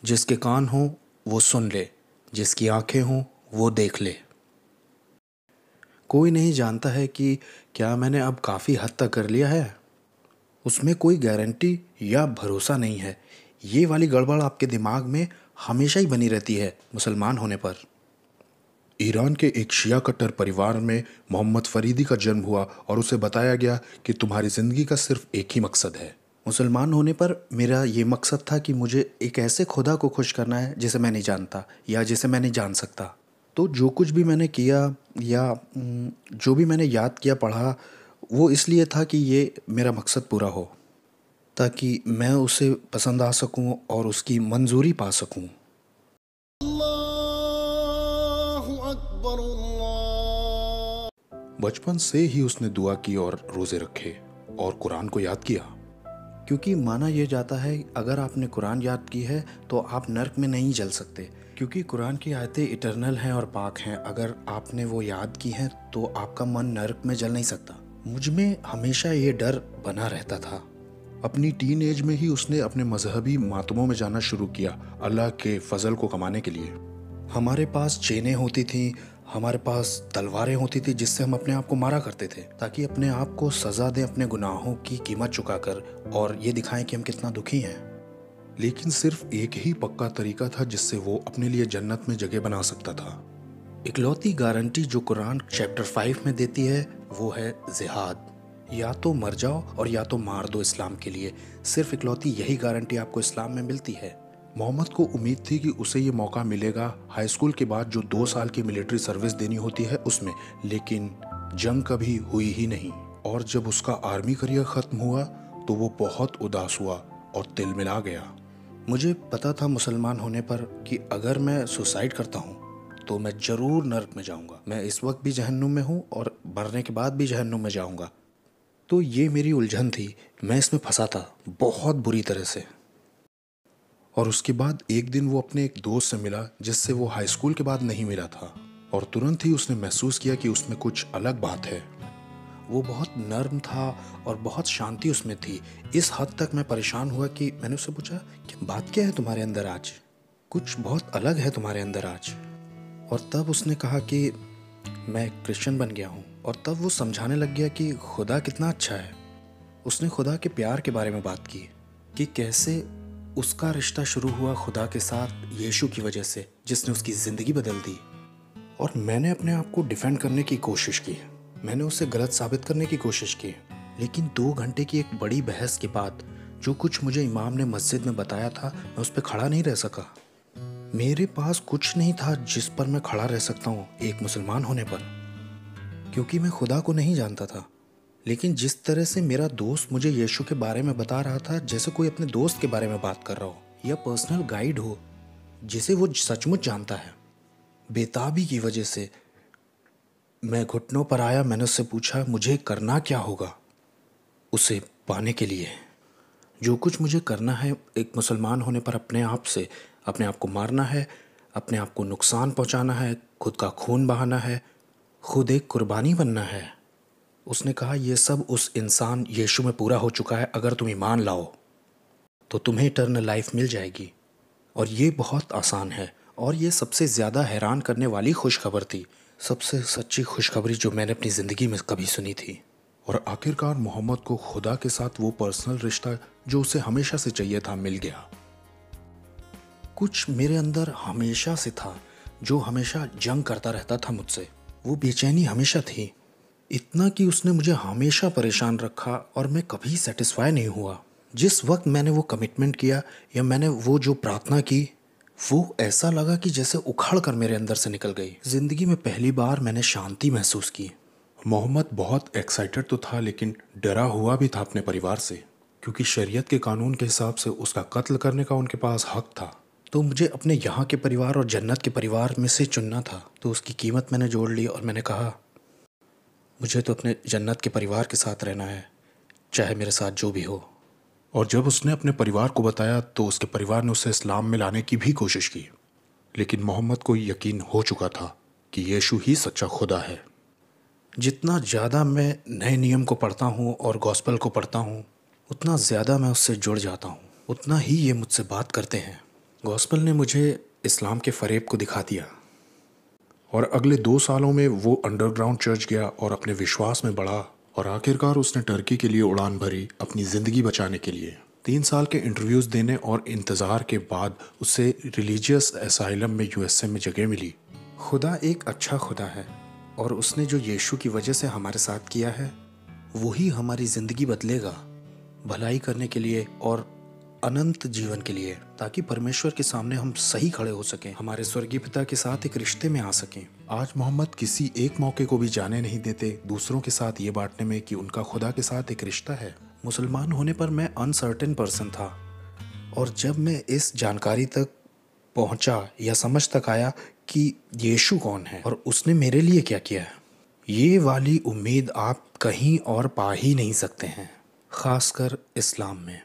जिसके कान हों वो सुन ले, जिसकी आंखें हों वो देख ले। कोई नहीं जानता है कि क्या मैंने अब काफ़ी हद तक कर लिया है। उसमें कोई गारंटी या भरोसा नहीं है। ये वाली गड़बड़ आपके दिमाग में हमेशा ही बनी रहती है मुसलमान होने पर। ईरान के एक शिया कट्टर परिवार में मोहम्मद फरीदी का जन्म हुआ और उसे बताया गया कि तुम्हारी ज़िंदगी का सिर्फ एक ही मकसद है। मुसलमान होने पर मेरा ये मकसद था कि मुझे एक ऐसे खुदा को खुश करना है जिसे मैं नहीं जानता या जिसे मैं नहीं जान सकता। तो जो कुछ भी मैंने किया या जो भी मैंने याद किया पढ़ा, वो इसलिए था कि ये मेरा मकसद पूरा हो, ताकि मैं उसे पसंद आ सकूं और उसकी मंजूरी पा सकूं। अल्लाहु अकबर अल्लाह। बचपन से ही उसने दुआ की और रोज़े रखे और कुरान को याद किया। क्योंकि माना यह जाता है अगर आपने कुरान याद की है तो आप नर्क में नहीं जल सकते, क्योंकि कुरान की आयतें इटरनल हैं और पाक हैं। अगर आपने वो याद की हैं तो आपका मन नर्क में जल नहीं सकता। मुझ में हमेशा ये डर बना रहता था। अपनी टीन एज में ही उसने अपने मजहबी मातमों में जाना शुरू किया, अल्लाह के फजल को कमाने के लिए। हमारे पास चेनें होती थीं, हमारे पास तलवारें होती थी जिससे हम अपने आप को मारा करते थे, ताकि अपने आप को सज़ा दें अपने गुनाहों की कीमत चुकाकर, और ये दिखाएं कि हम कितना दुखी हैं। लेकिन सिर्फ एक ही पक्का तरीका था जिससे वो अपने लिए जन्नत में जगह बना सकता था। इकलौती गारंटी जो कुरान चैप्टर 5 में देती है वो है जिहाद। या तो मर जाओ और या तो मार दो इस्लाम के लिए। सिर्फ इकलौती यही गारंटी आपको इस्लाम में मिलती है। मोहम्मद को उम्मीद थी कि उसे ये मौका मिलेगा हाई स्कूल के बाद जो 2 साल की मिलिट्री सर्विस देनी होती है उसमें, लेकिन जंग कभी हुई ही नहीं। और जब उसका आर्मी करियर ख़त्म हुआ तो वो बहुत उदास हुआ और तिल मिला गया। मुझे पता था मुसलमान होने पर कि अगर मैं सुसाइड करता हूँ तो मैं ज़रूर नर्क में जाऊँगा। मैं इस वक्त भी जहन्नुम में हूँ और मरने के बाद भी जहन्नुम में जाऊँगा। तो ये मेरी उलझन थी, मैं इसमें फंसा था बहुत बुरी तरह से। और उसके बाद एक दिन वो अपने एक दोस्त से मिला जिससे वो हाई स्कूल के बाद नहीं मिला था, और तुरंत ही उसने महसूस किया कि उसमें कुछ अलग बात है। वो बहुत नर्म था और बहुत शांति उसमें थी। इस हद तक मैं परेशान हुआ कि मैंने उससे पूछा कि बात क्या है तुम्हारे अंदर आज, कुछ बहुत अलग है तुम्हारे अंदर आज। और तब उसने कहा कि मैं क्रिश्चियन बन गया हूँ। और तब वो समझाने लग गया कि खुदा कितना अच्छा है। उसने खुदा के प्यार के बारे में बात की कि कैसे उसका रिश्ता शुरू हुआ खुदा के साथ यीशु की वजह से, जिसने उसकी ज़िंदगी बदल दी। और मैंने अपने आप को डिफेंड करने की कोशिश की, मैंने उसे गलत साबित करने की कोशिश की। लेकिन 2 घंटे की एक बड़ी बहस के बाद जो कुछ मुझे इमाम ने मस्जिद में बताया था, मैं उस पर खड़ा नहीं रह सका। मेरे पास कुछ नहीं था जिस पर मैं खड़ा रह सकता हूँ एक मुसलमान होने पर, क्योंकि मैं खुदा को नहीं जानता था। लेकिन जिस तरह से मेरा दोस्त मुझे यीशु के बारे में बता रहा था, जैसे कोई अपने दोस्त के बारे में बात कर रहा हो या पर्सनल गाइड हो जिसे वो सचमुच जानता है, बेताबी की वजह से मैं घुटनों पर आया। मैंने उससे पूछा मुझे करना क्या होगा उसे पाने के लिए। जो कुछ मुझे करना है एक मुसलमान होने पर, अपने आप से अपने आप को मारना है, अपने आप को नुकसान पहुंचाना है, खुद का खून बहाना है, खुद एक कुर्बानी बनना है। उसने कहा यह सब उस इंसान यीशु में पूरा हो चुका है। अगर तुम ईमान लाओ तो तुम्हें इटर्नल लाइफ मिल जाएगी। और ये बहुत आसान है। और ये सबसे ज़्यादा हैरान करने वाली खुशखबर थी, सबसे सच्ची खुशखबरी जो मैंने अपनी ज़िंदगी में कभी सुनी थी। और आखिरकार मोहम्मद को खुदा के साथ वो पर्सनल रिश्ता जो उसे हमेशा से चाहिए था मिल गया। कुछ मेरे अंदर हमेशा से था जो हमेशा जंग करता रहता था मुझसे। वो बेचैनी हमेशा थी, इतना कि उसने मुझे हमेशा परेशान रखा और मैं कभी सेटिस्फाई नहीं हुआ। जिस वक्त मैंने वो कमिटमेंट किया या मैंने वो जो प्रार्थना की, वो ऐसा लगा कि जैसे उखड़ कर मेरे अंदर से निकल गई। ज़िंदगी में पहली बार मैंने शांति महसूस की। मोहम्मद बहुत एक्साइटेड तो था, लेकिन डरा हुआ भी था अपने परिवार से, क्योंकि शरीयत के कानून के हिसाब से उसका कत्ल करने का उनके पास हक था। तो मुझे अपने यहाँ के परिवार और जन्नत के परिवार में से चुनना था। तो उसकी कीमत मैंने जोड़ ली और मैंने कहा मुझे तो अपने जन्नत के परिवार के साथ रहना है, चाहे मेरे साथ जो भी हो। और जब उसने अपने परिवार को बताया तो उसके परिवार ने उसे इस्लाम में लाने की भी कोशिश की, लेकिन मोहम्मद को यकीन हो चुका था कि यीशु ही सच्चा खुदा है। जितना ज़्यादा मैं नए नियम को पढ़ता हूँ और गॉस्पेल को पढ़ता हूँ, उतना ज़्यादा मैं उससे जुड़ जाता हूँ, उतना ही ये मुझसे बात करते हैं। गॉस्पेल ने मुझे इस्लाम के फ़रेब को दिखा दिया। और अगले 2 सालों में वो अंडरग्राउंड चर्च गया और अपने विश्वास में बढ़ा और आखिरकार उसने टर्की के लिए उड़ान भरी अपनी ज़िंदगी बचाने के लिए। 3 साल के इंटरव्यूज़ देने और इंतज़ार के बाद उसे रिलीजियस असाइलम में यूएसए में जगह मिली। खुदा एक अच्छा खुदा है और उसने जो यीशु की वजह से हमारे साथ किया है वही हमारी ज़िंदगी बदलेगा, भलाई करने के लिए और अनंत जीवन के लिए, ताकि परमेश्वर के सामने हम सही खड़े हो सकें, हमारे स्वर्गीय पिता के साथ एक रिश्ते में आ सकें। आज मोहम्मद किसी एक मौके को भी जाने नहीं देते दूसरों के साथ ये बांटने में कि उनका खुदा के साथ एक रिश्ता है। मुसलमान होने पर मैं अनसर्टेन पर्सन था, और जब मैं इस जानकारी तक पहुंचा या समझ तक आया कि यीशु कौन है और उसने मेरे लिए क्या किया है, ये वाली उम्मीद आप कहीं और पा ही नहीं सकते हैं, खासकर इस्लाम में।